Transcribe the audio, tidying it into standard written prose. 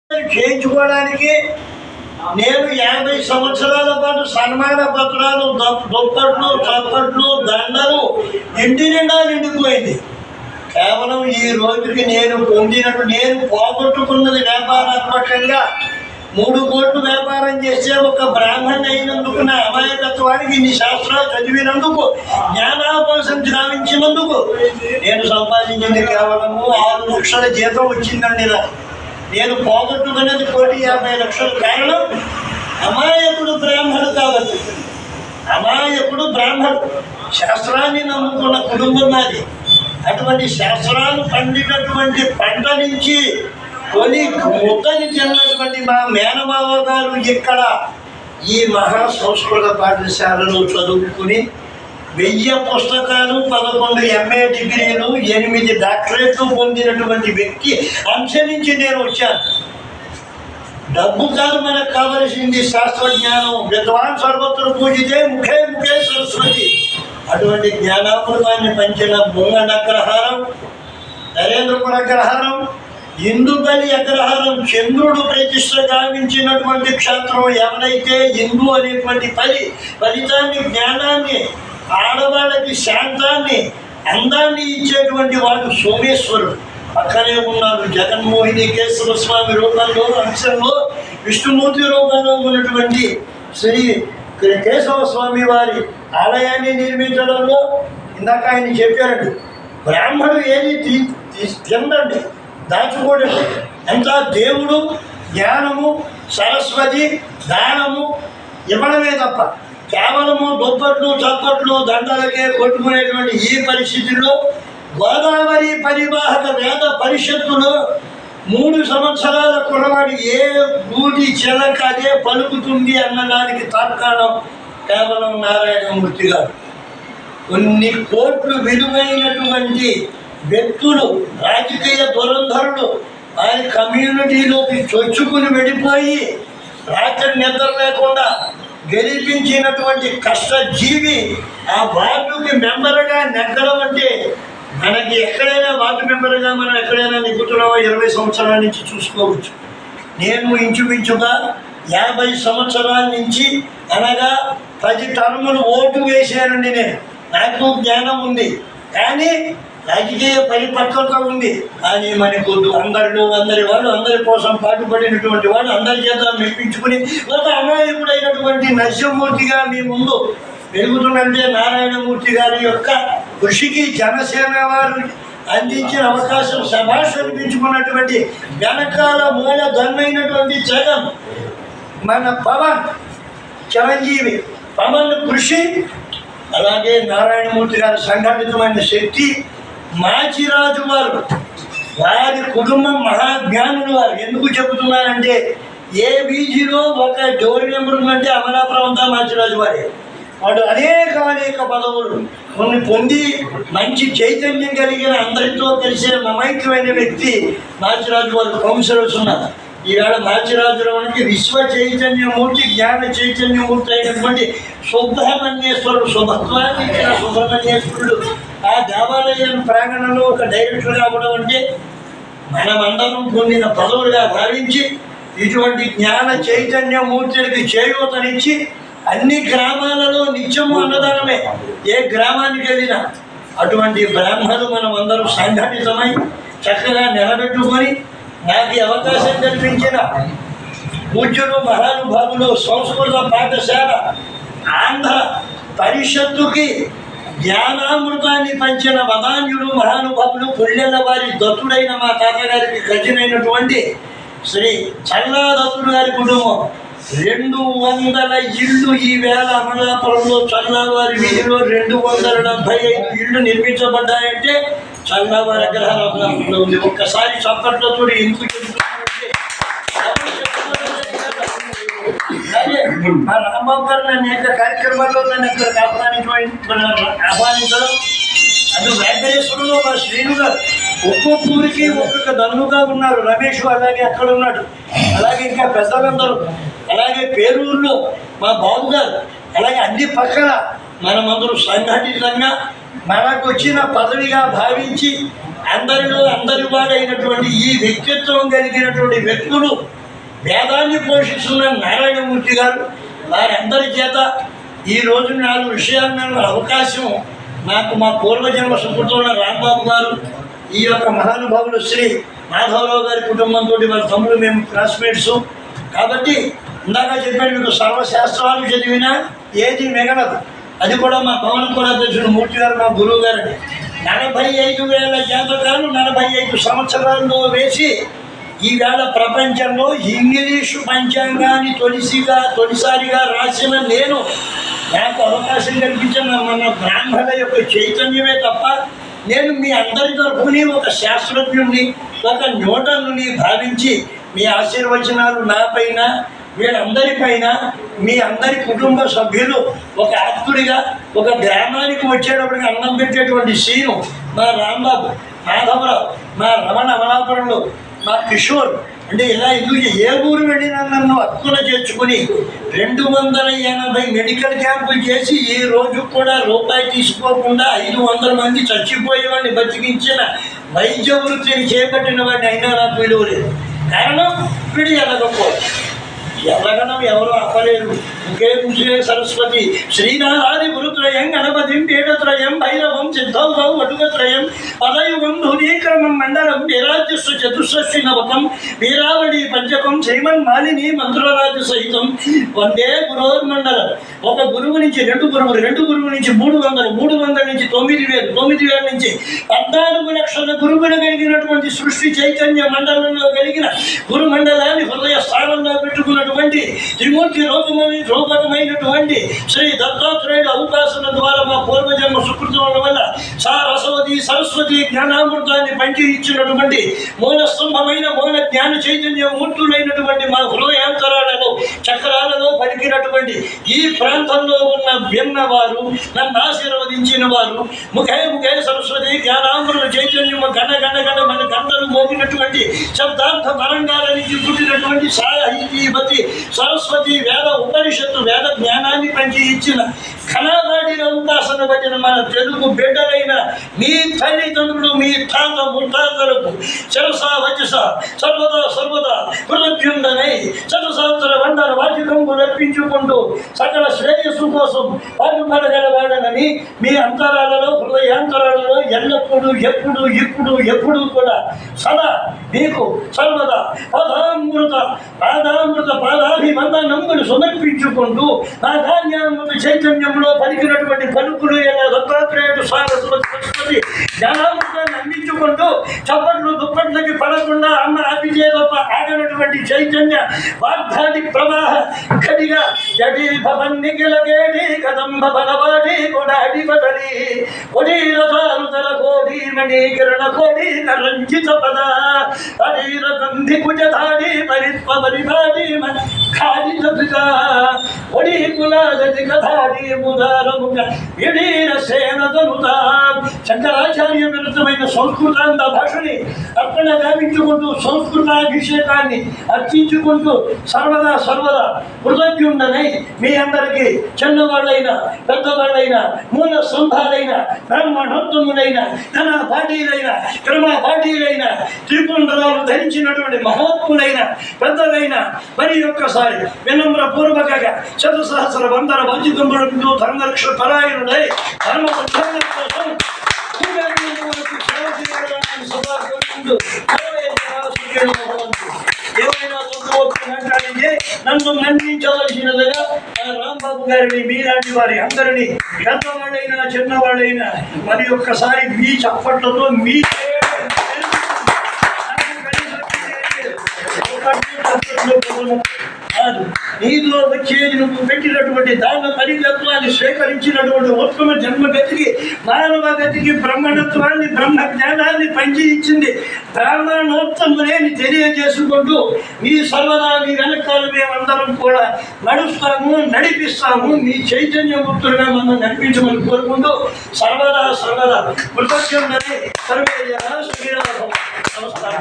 చేయించుకోవడానికి నేను 50 సంవత్సరాల పాటు సన్మాన పత్రాలు, దుప్పట్లు, చప్పట్లు, దండలు ఇంటి నిండా నిండిపోయింది. కేవలం ఈ రోజుకి నేను పోగొట్టుకున్నది వ్యాపారాత్మకంగా 3 కోట్లు వ్యాపారం చేసే ఒక బ్రాహ్మణ్ అయినందుకు, నా అమాయకత్వానికి ఇన్ని శాస్త్రాలు చదివినందుకు, జ్ఞానాభాసం శ్రావించినందుకు నేను సంపాదించింది కేవలము 6 లక్షల జీతం వచ్చిందండి. నేను పోగొట్టుకున్నది 1,50,00,000. కారణం అమాయకుడు బ్రాహ్మణుడు కాబట్టి. అమాయకుడు బ్రాహ్మణుడు, శాస్త్రాన్ని నమ్ముకున్న కుటుంబం నాది. అటువంటి శాస్త్రాలు పండినటువంటి పంట నుంచి కొని ముక్కని తిన్నటువంటి మా మేనమావ గారు ఇక్కడ ఈ మహా సంస్కృత పాఠశాలలో చదువుకుని 1000 పుస్తకాలు, 11 MA డిగ్రీలు, 8 డాక్టరేట్లు పొందినటువంటి వ్యక్తి అంశ నుంచి నేను వచ్చాను. డబ్బు కాదు మనకు కావలసింది, శాస్త్రజ్ఞానం. విద్వాన్ సర్వత్ర పూజితే ముఖే ముఖే సరస్వతి. అటువంటి జ్ఞానామృతాన్ని పంచిన ముంగండ అగ్రహారం, నరేంద్రపుర అగ్రహారం, ఇందుబలి అగ్రహారం, చంద్రుడు ప్రతిష్ట గావించినటువంటి క్షేత్రం. ఎవరైతే ఇందు అనేటువంటి ఫలితాన్ని, జ్ఞానాన్ని, ఆడవాళ్ళకి శాంతాన్ని, అందాన్ని ఇచ్చేటువంటి వాడు సోమేశ్వరుడు. పక్కనే ఉన్నారు జగన్మోహిని కేశవ స్వామి రూపంలో, అంశంలో విష్ణుమూర్తి రూపంలో ఉన్నటువంటి శ్రీ కేశవ స్వామి వారి ఆలయాన్ని నిర్మించడంలో ఇందాక ఆయన చెప్పారండి, బ్రాహ్మణుడు ఏది తిందండి, దాచుకోడండి. అంతా దేవుడు, జ్ఞానము, సరస్వతి, దానము ఇవ్వడమే తప్ప కేవలము దుప్పట్లు, చప్పట్లు, దండలకే కొట్టుకునేటువంటి ఈ పరిస్థితుల్లో గోదావరి పరివాహక వేద పరిషత్తులో 3 సంవత్సరాల కురవాడి ఏ గూటి చిలక అదే పలుకుతుంది అన్నదానికి తాత్కాలం కేవలం నారాయణమూర్తి గారు. కొన్ని కోట్లు విలువైనటువంటి వ్యక్తులు, రాజకీయ దురంధరులు వారి కమ్యూనిటీలోకి చొచ్చుకుని వెళ్ళిపోయి రాత్రి నిద్ర లేకుండా గెలిపించినటువంటి కష్టజీవి ఆ వార్డుకి మెంబర్గా నెగ్గడం అంటే, మనకి ఎక్కడైనా వార్డు మెంబర్గా మనం ఎక్కడైనా నెగ్గుతున్నామో 20 సంవత్సరాల నుంచి చూసుకోవచ్చు. నేను ఇంచుమించుగా 50 సంవత్సరాల నుంచి, అనగా 10 టర్ములు ఓటు వేసానండి. నాకు జ్ఞానం ఉంది, కానీ రాజకీయ పరిపక్వత ఉంది. కానీ మనకొద్దు. అందరి వాళ్ళు, అందరి కోసం పాటుపడినటువంటి వాళ్ళు, అందరి చేత మెప్పించుకుని ఒక అమాయకుడైనటువంటి నరసింహమూర్తిగా మీ ముందు వెలుగుతున్నంటే నారాయణమూర్తి గారి యొక్క కృషికి జనసేన వారు అందించిన అవకాశం శభాష్ అనిపించుకున్నటువంటి వెనకాల మూలధనమైనటువంటి జగన్, మన పవన్ చిరంజీవి పవన్ కృషి, అలాగే నారాయణమూర్తి గారి సంఘటితమైన శక్తి, మాచిరాజు వారు, వారి కుటుంబం మహాజ్ఞానులు వారు. ఎందుకు చెబుతున్నానంటే, ఏ బీజీలో ఒక జోడి నెంబర్ ఉందంటే అమలాపురం అంతా మాచిరాజు వారే. వాడు అనేక పదవులు కొన్ని పొంది మంచి చైతన్యం కలిగిన, అందరితో కలిసే మమైక్యమైన వ్యక్తి మాచిరాజు వారు. కౌన్సిలర్స్ ఉన్నారు. ఈవేళ మాచిరాజురావునికి విశ్వ చైతన్యమూర్తి, జ్ఞాన చైతన్యమూర్తి అయినటువంటి సుబ్రహ్మణ్యేశ్వరుడు, శుభత్వాన్ని ఇచ్చిన సుబ్రహ్మణ్యేశ్వరుడు ఆ దేవాలయం ప్రాంగణంలో ఒక డైరెక్టర్గా అవ్వడం అంటే మనమందరం పొందిన పదవులుగా భావించి, ఇటువంటి జ్ఞాన చైతన్యమూర్తులకి చేయూతనిచ్చి అన్ని గ్రామాలలో నిత్యము అన్నదానమే. ఏ గ్రామానికి వెళ్ళినా అటువంటి బ్రాహ్మణులు మనమందరం సంఘటితమై చక్కగా నిలబెట్టుకొని, నాకు అవకాశం కల్పించిన పూజ్యులు, మహానుభావులు, సంస్కృత పాఠశాల ఆంధ్ర పరిషత్తుకి జ్ఞానామృతాన్ని పంచిన వదాన్యులు, మహానుభావులు, పుల్లెల వారి దత్తుడైన మా తాతగారికి కజినైనటువంటి శ్రీ చల్లా దత్తుడు గారి కుటుంబం 200 ఇళ్ళు ఈవేళ అమలాపురంలో చల్లావారి వీధిలో 275 ఇళ్ళు నిర్మించబడ్డాయంటే చల్లావారి అగ్రహారంలో ఉంది. ఒక్కసారి చప్పట్లతో ఎందుకు చెప్తున్నానంటే, మా రాంబాబు గారు నన్ను యొక్క కార్యక్రమాల్లో నన్ను ఇక్కడికి ఆహ్వానించడం, అది వెంకటేశ్వరంలో మా శ్రీను గారు ఒక్కొక్క ఊరికి ఒక్కొక్క దన్నుగా ఉన్నారు. రమేష్ అలాగే అక్కడ ఉన్నాడు, అలాగే ఇంకా పెద్దలందరూ, అలాగే పేరూరులో మా బాబు గారు, అలాగే అన్ని పక్కన మనమందరూ సంఘటితంగా మనకు వచ్చిన పదవిగా భావించి అందరిలో అందరి వాడైనటువంటి ఈ వ్యక్తిత్వం కలిగినటువంటి వ్యక్తులు వేదాన్ని పోషిస్తున్న నారాయణమూర్తి గారు, వారందరి చేత ఈ రోజు 4 విషయాలను అవకాశం నాకు మా పూర్వజన్మ సుకృతంలో రాంబాబు గారు, ఈ యొక్క మహానుభావులు శ్రీ మాధవరావు గారి కుటుంబంతో వాళ్ళ తమ్ముడు మేము క్లాస్మేట్స్ కాబట్టి ఇందాక చెప్పాను మీకు సర్వశాస్త్రాలు చదివినా ఏది మిగలదు. అది కూడా మా పవన్ కులాధ్యక్షుడు మూర్తి గారు మా గురువు గారు 45,000 జాతకాలు 45 సంవత్సరాల్లో వేసి ఈవేళ ప్రపంచంలో ఇంగ్లీషు పంచాంగాన్ని తొలిసారిగా రాసిన నేను, నాకు అవకాశం కల్పించిన మన బ్రాహ్మణ యొక్క చైతన్యమే తప్ప నేను మీ అందరి తరఫుని ఒక శాస్త్రజ్ఞుడిని, ఒక న్యూటన్ని భావించి మీ ఆశీర్వచనాలు నాపైన, వీళ్ళందరిపైన, మీ అందరి కుటుంబ సభ్యులు ఒక ఆప్తుడిగా ఒక గ్రామానికి వచ్చేటప్పటికి అన్నం పెట్టేటువంటి సీను మా రాంబాబు, మాధవరావు, మా రమణ అమలాపురంలో, మా కిషోర్, అంటే ఇలా ఎందుకు ఏ ఊరు వెళ్ళినా నన్ను హక్కున చేర్చుకుని 280 మెడికల్ క్యాంపులు చేసి ఈ రోజు కూడా రూపాయి తీసుకోకుండా 500 మంది చచ్చిపోయేవాడిని బతికించిన వైద్య వృత్తిని చేపట్టిన వాడిని అయినా నాకు విలువ లేదు. కారణం వీడు ఎలాగపోవచ్చు, ఎలాగనం ఎవరు అప్పలేరు. ముఖే ముఖే సరస్వతి శ్రీనారాది గురుత్రయం గణపతిం పీఠత్రయం భైరవం సిద్ధౌ వటుకత్రయం పదయుగం ధూరీక్రమం మండలం వీరాజ్యస్సు చతుర్షష్టి నవకం వీరావళి పంచకం శ్రీమన్ మాలిని మంత్రరాజు సహితం వందే గురోర్మండలం. ఒక గురువు నుంచి 2 గురువులు, 2 గురువు నుంచి 300, 300 నుంచి 9,000, 9,000 నుంచి 14 లక్షల గురువులు కలిగినటువంటి సృష్టి చైతన్య మండలంలో కలిగిన గురు మండలాన్ని హృదయ స్థానంలో పెట్టుకున్నటువంటి త్రిమూర్తి రూపకమైనటువంటి శ్రీ దత్తాత్రేయుడు అవకాశం ద్వారా మా పూర్వజన్మ సుకృతం వల్ల సరస్వతి జ్ఞానామృతాన్ని పంచి ఇచ్చినటువంటి మూలస్తంభమైన మూల జ్ఞాన చైతన్య మూర్తులైనటువంటి మా హృదయాంతరాలలో చక్రాలలో పలికినటువంటి ఈ ప్రాంతంలో ఉన్న విన్నవారు, నన్ను ఆశీర్వదించిన వారు, ముఖే సరస్వతి జ్ఞానామృత చైతన్యము గణ మన గంటలు మోగినటువంటి శబ్దార్థ తరంగాల నుంచి పుట్టినటువంటి సాహితీపతి సరస్వతి వేద ఉపనిషత్తు వేద జ్ఞానాన్ని పంచి ఇచ్చిన కళావాడిన ఉపాసన పట్టిన మన తెలుగు బిడ్డలైన మీ తల్లిదండ్రులు, మీ తాత ముత్తాతలకు శిరస వచస సర్వదా కృతజ్ఞుండనై శతసహస్ర వందల వాచికంబు రప్పించుకుంటూ సకల శ్రేయస్సు కోసం పాటుపడగలవాడనని మీ అంతరాలలో హృదయాంతరాలలో ఎల్లప్పుడూ ఎప్పుడు కూడా సదా మీకు సర్వదా పాదాభివందనములు సమర్పించుకుంటూ ఆ ధాన్యామృత చైతన్యంలో పలికినటువంటి పలుకులు ఎలా దత్తాత్రేయుడు సరస్వతి జ్ఞానామృతాన్ని అందించుకుంటూ చప్పట్లు దుప్పట్లకి పడకుండా అమ్మ అభిజయ తప్ప ఆగనటువంటి చైతన్య వాగ్ధాటి ప్రవాహ గడిగా జడి భవన్ నిఖిలగేడి కదంబ బలవాడి కొడాడి బదలి కొడి రథాలు తల కోడి మణి కిరణ కోడి రంజిత పద హరిర గంధి కుజధాడి పరిత్వ పరిభాడి ఖాడి సభిగా ఒడి కులాది కథాడి ముదారముగ విడీర సేన దనుత శంకరాచార్య విరుద్ధమైన సంస్కృతాంత భాషని అర్పణ గావించుకుంటూ సంస్కృతాభిషేకాన్ని అర్చించుకుంటూ సర్వదా కృతజ్ఞుండనై మీ అందరికీ చిన్నవాళ్ళైన పెద్దవాళ్ళైన మూల స్తంభాలైన బ్రహ్మణోత్తములైన ధన పాటీలైన క్రమ పాటీలైన త్రిపుండరాలు ధరించినటువంటి మహాత్ములైన పెద్దలైన మరి ఒక్కసారి వినమ్ర పూర్వకంగా శతసహస్ర వందల వంచితంబుడు ధర్మరక్ష పరాయణుడై ధర్మ ఉద్ధారణ కోసం ఏమైనా మాట్లాడితే నన్ను మన్నించవలసినదిగా రాంబాబు గారిని మీలాంటి వారి అందరినీ పెద్దవాళ్ళైనా చిన్నవాళ్ళైనా మరి ఒక్కసారి మీ చప్పట్లతో మీ కాదు నీలో వచ్చేది నువ్వు పెట్టినటువంటి దాన పరిగత్వాన్ని స్వీకరించినటువంటి ఉత్తమ జన్మగతికి మానవ గతికి బ్రహ్మణత్వాన్ని బ్రహ్మ జ్ఞానాన్ని పంచి ఇచ్చింది బ్రాహ్మణోత్తములేని తెలియజేసుకుంటూ మీ సర్వదా మీ వెనకాల మేమందరం కూడా నడుస్తాము నడిపిస్తాము మీ చైతన్యమూర్తులుగా మనం నడిపించమని కోరుకుంటూ సర్వదా కృతజ్ఞులని సర్వే జన శ్రీరామ నమస్కారం.